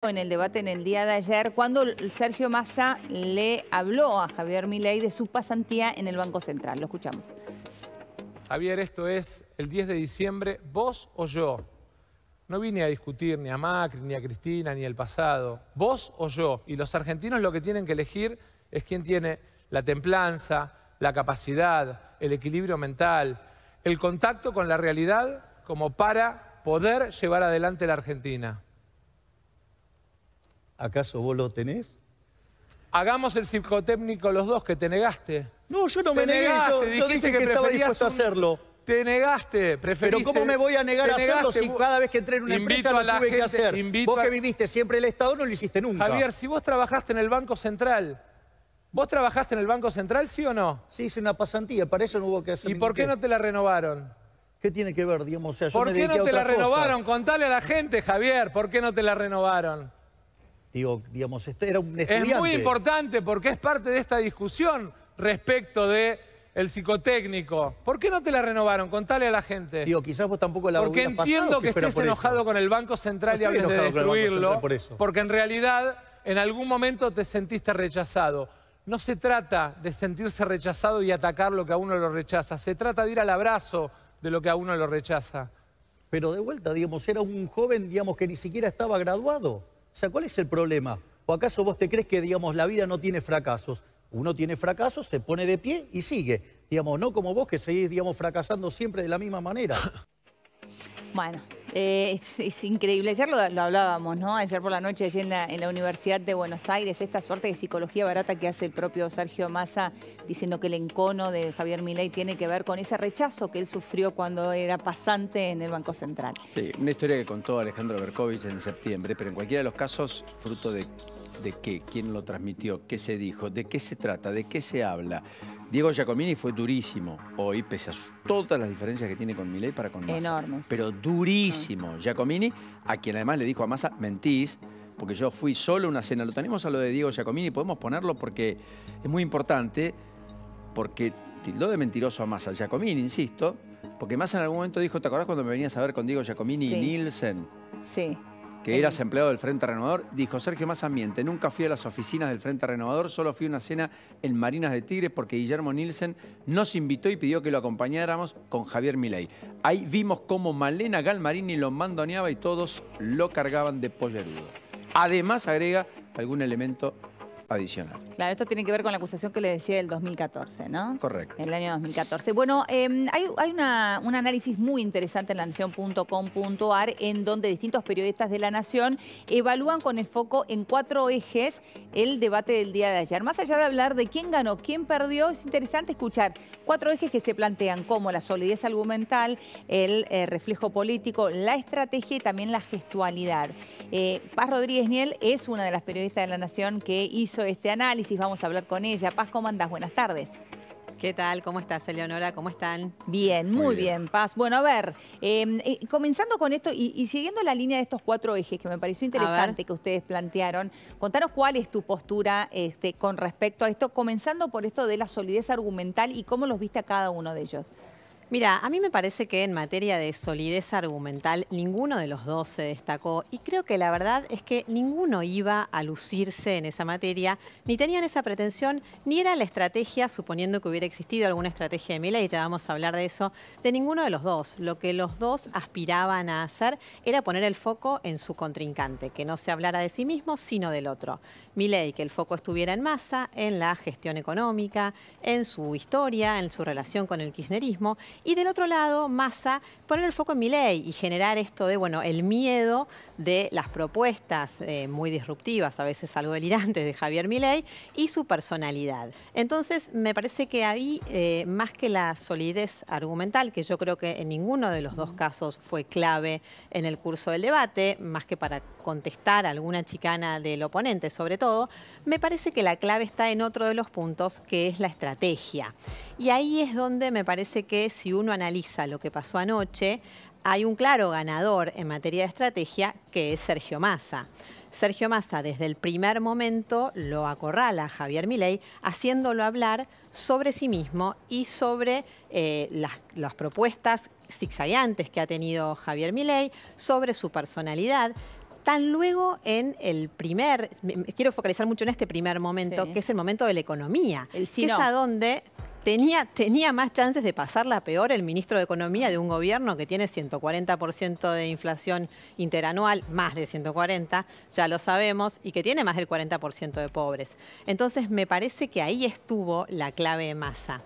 En el debate en el día de ayer, cuando Sergio Massa le habló a Javier Milei de su pasantía en el Banco Central. Lo escuchamos. Javier, esto es el 10 de diciembre, vos o yo. No vine a discutir ni a Macri, ni a Cristina, ni el pasado. Vos o yo. Y los argentinos lo que tienen que elegir es quién tiene la templanza, la capacidad, el equilibrio mental, el contacto con la realidad como para poder llevar adelante la Argentina. ¿Acaso vos lo tenés? Hagamos el psicotécnico los dos, que te negaste. No, yo no me negué, yo dije que estaba dispuesto a hacerlo. Te negaste, preferiste... Pero ¿cómo me voy a negar a hacerlo si cada vez que entré en una empresa lo tuve que hacer? Vos que viviste siempre el Estado no lo hiciste nunca. Javier, si vos trabajaste en el Banco Central, ¿vos trabajaste en el Banco Central, sí o no? Sí, hice una pasantía, para eso no hubo que hacer. ¿Y por qué no te la renovaron? ¿Qué tiene que ver, digamos? O sea, yo ¿Por me qué dediqué no a te la otras renovaron? cosas. Contale a la gente, Javier, ¿por qué no te la renovaron? Digo, digamos, era un estudiante. Es muy importante porque es parte de esta discusión respecto de el psicotécnico. ¿Por qué no te la renovaron? Contale a la gente. Digo, quizás vos tampoco la Porque entiendo que estés enojado con el Banco Central y hables de destruirlo, porque en realidad en algún momento te sentiste rechazado. No se trata de sentirse rechazado y atacar lo que a uno lo rechaza. Se trata de ir al abrazo de lo que a uno lo rechaza. Pero de vuelta, digamos, era un joven, digamos, que ni siquiera estaba graduado. O sea, ¿cuál es el problema? ¿O acaso vos te crees que, digamos, la vida no tiene fracasos? Uno tiene fracasos, se pone de pie y sigue. Digamos, no como vos que seguís, digamos, fracasando siempre de la misma manera. Bueno, es increíble. Ayer lo hablábamos, ¿no? Ayer por la noche, allí en la Universidad de Buenos Aires, esta suerte de psicología barata que hace el propio Sergio Massa, diciendo que el encono de Javier Milei tiene que ver con ese rechazo que él sufrió cuando era pasante en el Banco Central. Sí, una historia que contó Alejandro Berkovich en septiembre, pero en cualquiera de los casos, fruto de qué, quién lo transmitió, qué se dijo, de qué se trata, de qué se habla. Diego Giacomini fue durísimo hoy, pese a todas las diferencias que tiene con Milei para con Massa. Enormes. Pero durísimo. Giacomini, a quien además le dijo a Massa, mentís, porque yo fui solo a una cena. Lo tenemos a lo de Diego Giacomini, podemos ponerlo porque es muy importante, porque tildó de mentiroso a Massa. Giacomini, insisto, porque Massa en algún momento dijo, ¿te acordás cuando me venías a ver con Diego Giacomini y Nielsen? Sí. Que eras empleado del Frente Renovador, dijo Sergio Massa miente, nunca fui a las oficinas del Frente Renovador, solo fui a una cena en Marinas de Tigre porque Guillermo Nielsen nos invitó y pidió que lo acompañáramos con Javier Milei. Ahí vimos cómo Malena Galmarini lo mandoneaba y todos lo cargaban de pollerudo. Además agrega algún elemento adicional. Claro, esto tiene que ver con la acusación que le decía del 2014, ¿no? Correcto. El año 2014. Bueno, hay un análisis muy interesante en lanación.com.ar en donde distintos periodistas de La Nación evalúan con el foco en 4 ejes el debate del día de ayer. Más allá de hablar de quién ganó, quién perdió, es interesante escuchar 4 ejes que se plantean como la solidez argumental, el reflejo político, la estrategia y también la gestualidad. Paz Rodríguez Niel es una de las periodistas de La Nación que hizo este análisis. Vamos a hablar con ella. Paz, ¿cómo andás? Buenas tardes. ¿Qué tal? ¿Cómo estás, Eleonora? ¿Cómo están? Bien, muy bien, Paz. Bueno, a ver, comenzando con esto y siguiendo la línea de estos 4 ejes que me pareció interesante que ustedes plantearon, contanos cuál es tu postura con respecto a esto, comenzando por esto de la solidez argumental y cómo los viste a cada uno de ellos. Mira, a mí me parece que en materia de solidez argumental ninguno de los dos se destacó y creo que la verdad es que ninguno iba a lucirse en esa materia, ni tenían esa pretensión, ni era la estrategia, suponiendo que hubiera existido alguna estrategia de Milei, ya vamos a hablar de eso, de ninguno de los dos. Lo que los dos aspiraban a hacer era poner el foco en su contrincante, que no se hablara de sí mismo, sino del otro. Milei, que el foco estuviera en Massa, en la gestión económica, en su historia, en su relación con el kirchnerismo. Y del otro lado, Massa, poner el foco en Milei y generar esto de, bueno, el miedo de las propuestas muy disruptivas, a veces algo delirantes de Javier Milei y su personalidad. Entonces, me parece que ahí, más que la solidez argumental, que yo creo que en ninguno de los dos casos fue clave en el curso del debate, más que para contestar a alguna chicana del oponente, sobre todo, me parece que la clave está en otro de los puntos, que es la estrategia. Y ahí es donde me parece que si uno analiza lo que pasó anoche, hay un claro ganador en materia de estrategia, que es Sergio Massa. Sergio Massa desde el primer momento lo acorrala a Javier Milei, haciéndolo hablar sobre sí mismo y sobre las propuestas zigzagueantes que ha tenido Javier Milei, sobre su personalidad. tan luego en el quiero focalizar mucho en este primer momento, Sí. que es el momento de la economía, El sí, que no. es a donde tenía más chances de pasarla peor el ministro de Economía de un gobierno que tiene 140% de inflación interanual, más de 140, ya lo sabemos, y que tiene más del 40% de pobres. Entonces me parece que ahí estuvo la clave de Massa.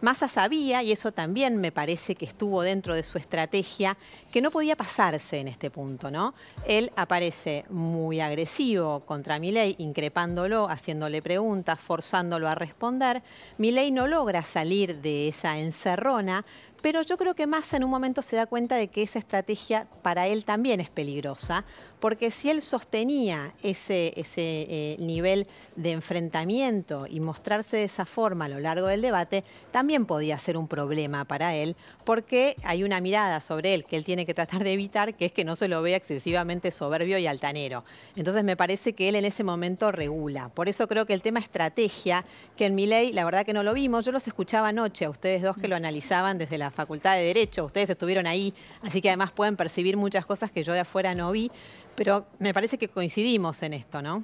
Massa sabía, y eso también me parece que estuvo dentro de su estrategia, que no podía pasarse en este punto, ¿no? Él aparece muy agresivo contra Milei, increpándolo, haciéndole preguntas, forzándolo a responder. Milei no logra salir de esa encerrona, pero yo creo que Massa en un momento se da cuenta de que esa estrategia para él también es peligrosa, porque si él sostenía ese nivel de enfrentamiento y mostrarse de esa forma a lo largo del debate, también podía ser un problema para él, porque hay una mirada sobre él que él tiene que tratar de evitar, que es que no se lo vea excesivamente soberbio y altanero. Entonces me parece que él en ese momento regula. Por eso creo que el tema estrategia, que en Milei, la verdad que no lo vimos, yo los escuchaba anoche a ustedes dos que lo analizaban desde la Facultad de Derecho, ustedes estuvieron ahí, así que además pueden percibir muchas cosas que yo de afuera no vi, pero me parece que coincidimos en esto, ¿no?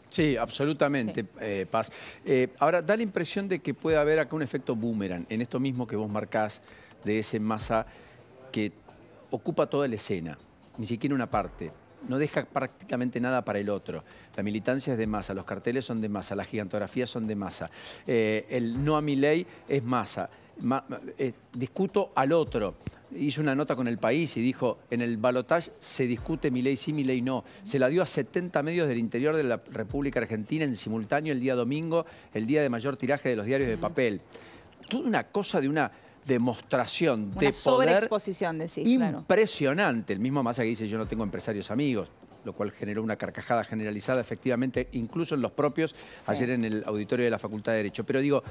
Sí, absolutamente, Paz. Ahora, da la impresión de que puede haber acá un efecto boomerang, en esto mismo que vos marcás, de ese Massa que ocupa toda la escena, ni siquiera una parte. No deja prácticamente nada para el otro. La militancia es de Massa, los carteles son de Massa, las gigantografías son de Massa. El no a Milei es Massa. Discuto al otro. Hizo una nota con El País y dijo, en el balotaje se discute Milei sí, Milei no. Se la dio a 70 medios del interior de la República Argentina en simultáneo el día domingo, el día de mayor tiraje de los diarios de papel. Toda una cosa de una demostración de poder sobreexposición, decís, impresionante. El mismo Massa que dice, yo no tengo empresarios amigos, lo cual generó una carcajada generalizada, efectivamente, incluso en los propios, ayer en el auditorio de la Facultad de Derecho. Pero digo,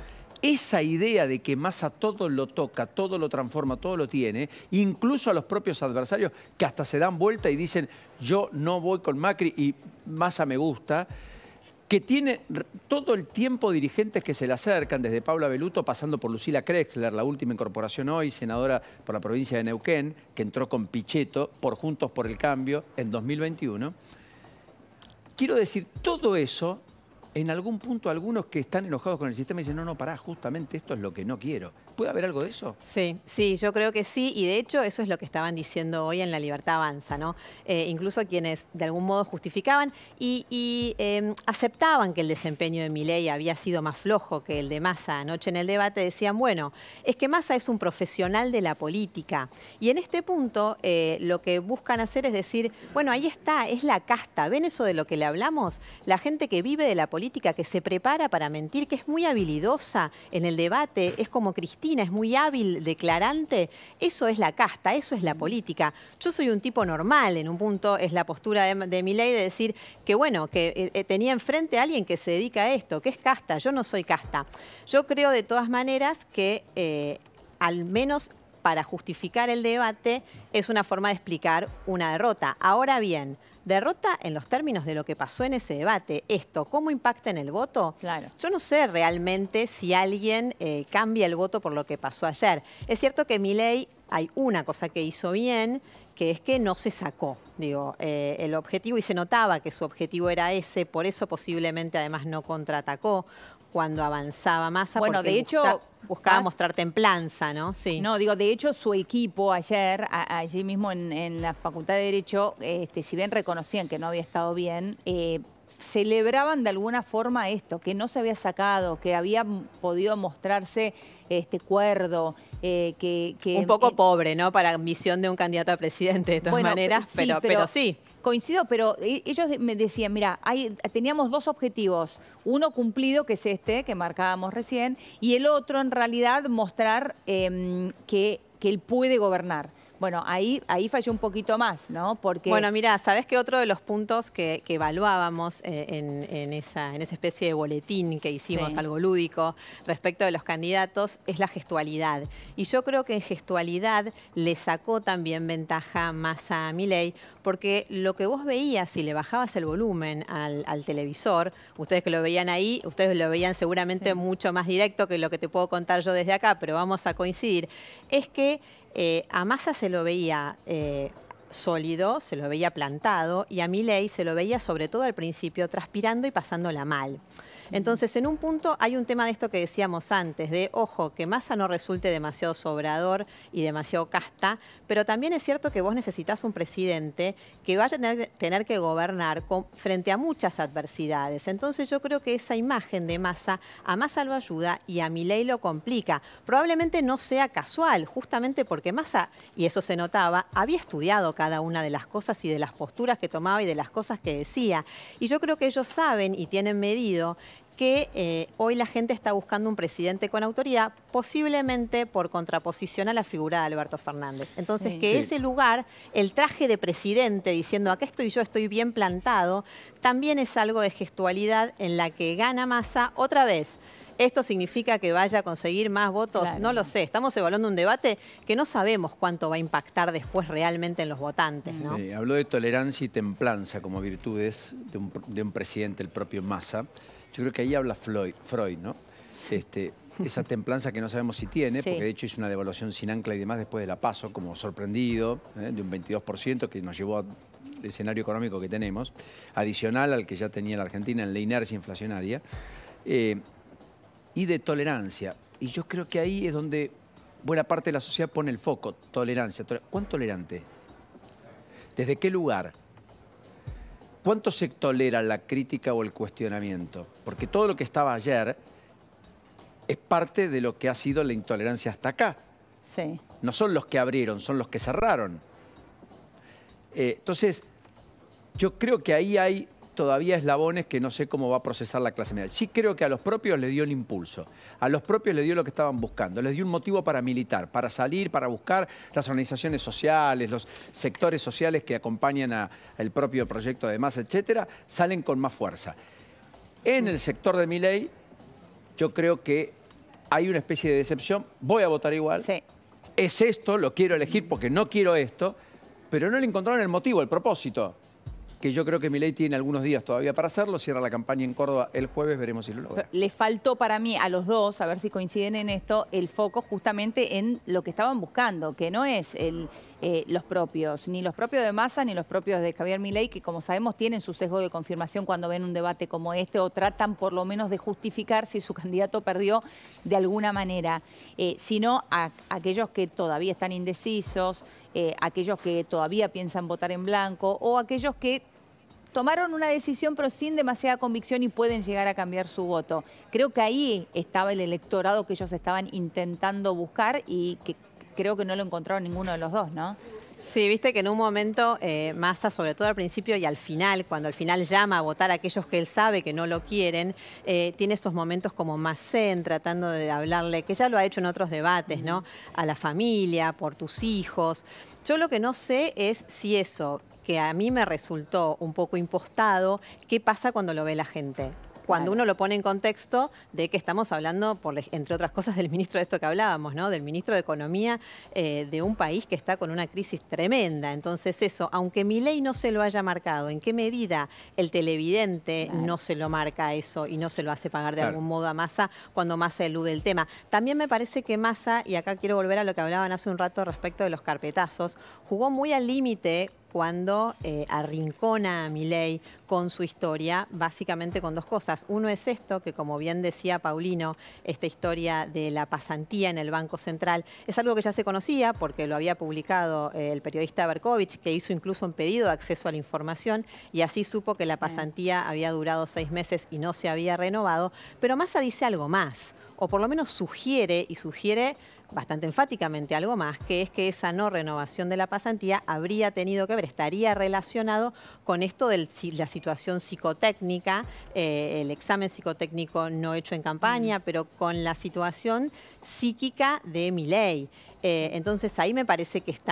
esa idea de que Massa todo lo toca, todo lo transforma, todo lo tiene, incluso a los propios adversarios que hasta se dan vuelta y dicen, yo no voy con Macri y Massa me gusta, que tiene todo el tiempo dirigentes que se le acercan, desde Paula Beluto, pasando por Lucila Krexler, la última incorporación hoy, senadora por la provincia de Neuquén, que entró con Pichetto por Juntos por el Cambio en 2021. Quiero decir, todo eso, en algún punto algunos que están enojados con el sistema dicen, no, pará, justamente esto es lo que no quiero. ¿Puede haber algo de eso? Sí, yo creo que sí, y de hecho eso es lo que estaban diciendo hoy en La Libertad Avanza, ¿no? Incluso quienes de algún modo justificaban y aceptaban que el desempeño de Milei había sido más flojo que el de Massa anoche en el debate, decían, bueno, es que Massa es un profesional de la política, y en este punto lo que buscan hacer es decir, bueno, ahí está, es la casta, ¿ven eso de lo que le hablamos? La gente que vive de la política, que se prepara para mentir, que es muy habilidosa en el debate, es como Cristina, es muy hábil, declarante, eso es la casta, eso es la política. Yo soy un tipo normal, en un punto es la postura de Milei de decir que bueno, que tenía enfrente a alguien que se dedica a esto, que es casta, yo no soy casta. Yo creo de todas maneras que al menos para justificar el debate es una forma de explicar una derrota. Ahora bien, derrota en los términos de lo que pasó en ese debate. Esto, ¿cómo impacta en el voto? Claro. Yo no sé realmente si alguien cambia el voto por lo que pasó ayer. Es cierto que Milei, hay una cosa que hizo bien, que es que no se sacó, digo, el objetivo, y se notaba que su objetivo era ese, por eso posiblemente además no contraatacó cuando avanzaba Massa, bueno, porque de hecho, buscaba mostrar templanza, ¿no? Sí. No, digo, de hecho, su equipo ayer, allí mismo en la Facultad de Derecho, si bien reconocían que no había estado bien, celebraban de alguna forma esto, que no se había sacado, que había podido mostrarse cuerdo, que un poco pobre, ¿no? Para ambición de un candidato a presidente, de todas maneras, sí, pero sí. Coincido, pero ellos me decían, mira, teníamos dos objetivos. Uno cumplido, que es este, que marcábamos recién, y el otro, en realidad, mostrar que él puede gobernar. Bueno, ahí falló un poquito más, ¿no? Porque... Bueno, mira, ¿sabés qué otro de los puntos que evaluábamos en esa especie de boletín que hicimos, algo lúdico, respecto de los candidatos, es la gestualidad? Y yo creo que en gestualidad le sacó también ventaja Massa a Milei, porque lo que vos veías, si le bajabas el volumen al televisor, ustedes que lo veían ahí, ustedes lo veían seguramente mucho más directo que lo que te puedo contar yo desde acá, pero vamos a coincidir, es que a Massa se lo veía sólido, se lo veía plantado, y a Milei se lo veía sobre todo al principio transpirando y pasándola mal. Entonces, en un punto hay un tema de esto que decíamos antes, de, ojo, que Massa no resulte demasiado sobrador y demasiado casta, pero también es cierto que vos necesitas un presidente que vaya a tener que gobernar frente a muchas adversidades. Entonces, yo creo que esa imagen de Massa, a Massa lo ayuda y a Milei lo complica. Probablemente no sea casual, justamente porque Massa, y eso se notaba, había estudiado cada una de las cosas y de las posturas que tomaba y de las cosas que decía. Y yo creo que ellos saben y tienen medido que hoy la gente está buscando un presidente con autoridad, posiblemente por contraposición a la figura de Alberto Fernández. Entonces, ese lugar, el traje de presidente, diciendo, acá estoy yo, estoy bien plantado, también es algo de gestualidad en la que gana Massa otra vez. ¿Esto significa que vaya a conseguir más votos? Claro. No lo sé. Estamos evaluando un debate que no sabemos cuánto va a impactar después realmente en los votantes, ¿no? Habló de tolerancia y templanza como virtudes de un presidente, el propio Massa. Yo creo que ahí habla Freud, ¿no? Esa templanza que no sabemos si tiene, porque de hecho hizo una devaluación sin ancla y demás después de la PASO, como sorprendido, de un 22% que nos llevó al escenario económico que tenemos, adicional al que ya tenía la Argentina en la inercia inflacionaria, y de tolerancia. Y yo creo que ahí es donde buena parte de la sociedad pone el foco, tolerancia. ¿Cuán tolerante? ¿Desde qué lugar? ¿Cuánto se tolera la crítica o el cuestionamiento? Porque todo lo que estaba ayer es parte de lo que ha sido la intolerancia hasta acá. Sí. No son los que abrieron, son los que cerraron. Entonces, yo creo que ahí hay todavía eslabones que no sé cómo va a procesar la clase media. Sí creo que a los propios les dio el impulso, a los propios les dio lo que estaban buscando, les dio un motivo para militar, para salir, para buscar las organizaciones sociales, los sectores sociales que acompañan al propio proyecto de Massa, etcétera, salen con más fuerza. En el sector de Milei, yo creo que hay una especie de decepción, voy a votar igual, es esto, lo quiero elegir porque no quiero esto, pero no le encontraron el motivo, el propósito, que yo creo que Milei tiene algunos días todavía para hacerlo, cierra la campaña en Córdoba el jueves, veremos si lo logra. Le faltó para mí a los dos, a ver si coinciden en esto, el foco justamente en lo que estaban buscando, que no es los propios, ni los propios de Massa, ni los propios de Javier Milei, que como sabemos tienen su sesgo de confirmación cuando ven un debate como este o tratan por lo menos de justificar si su candidato perdió de alguna manera, sino a aquellos que todavía están indecisos, aquellos que todavía piensan votar en blanco o aquellos que tomaron una decisión pero sin demasiada convicción y pueden llegar a cambiar su voto. Creo que ahí estaba el electorado que ellos estaban intentando buscar y que creo que no lo encontraron ninguno de los dos, ¿no? Sí, viste que en un momento Massa, sobre todo al principio y al final, cuando al final llama a votar a aquellos que él sabe que no lo quieren, tiene esos momentos como más zen, tratando de hablarle, que ya lo ha hecho en otros debates, ¿no? A la familia, por tus hijos. Yo lo que no sé es si eso, que a mí me resultó un poco impostado, ¿qué pasa cuando lo ve la gente? Cuando uno lo pone en contexto de que estamos hablando, entre otras cosas, del ministro de esto que hablábamos, ¿no? Del ministro de Economía de un país que está con una crisis tremenda. Entonces eso, aunque Milei no se lo haya marcado, ¿en qué medida el televidente no se lo marca eso y no se lo hace pagar de algún modo a Massa cuando Massa elude el tema? También me parece que Massa, y acá quiero volver a lo que hablaban hace un rato respecto de los carpetazos, jugó muy al límite cuando arrincona a Milei con su historia, básicamente con dos cosas. Uno es esto, que como bien decía Paulino, esta historia de la pasantía en el Banco Central, es algo que ya se conocía porque lo había publicado el periodista Berkovich, que hizo incluso un pedido de acceso a la información y así supo que la pasantía había durado 6 meses y no se había renovado. Pero Massa dice algo más, o por lo menos sugiere, y sugiere bastante enfáticamente algo más, que es que esa no renovación de la pasantía habría tenido que ver, estaría relacionado con esto de la situación psicotécnica, el examen psicotécnico no hecho en campaña, pero con la situación psíquica de Milei. Entonces ahí me parece que está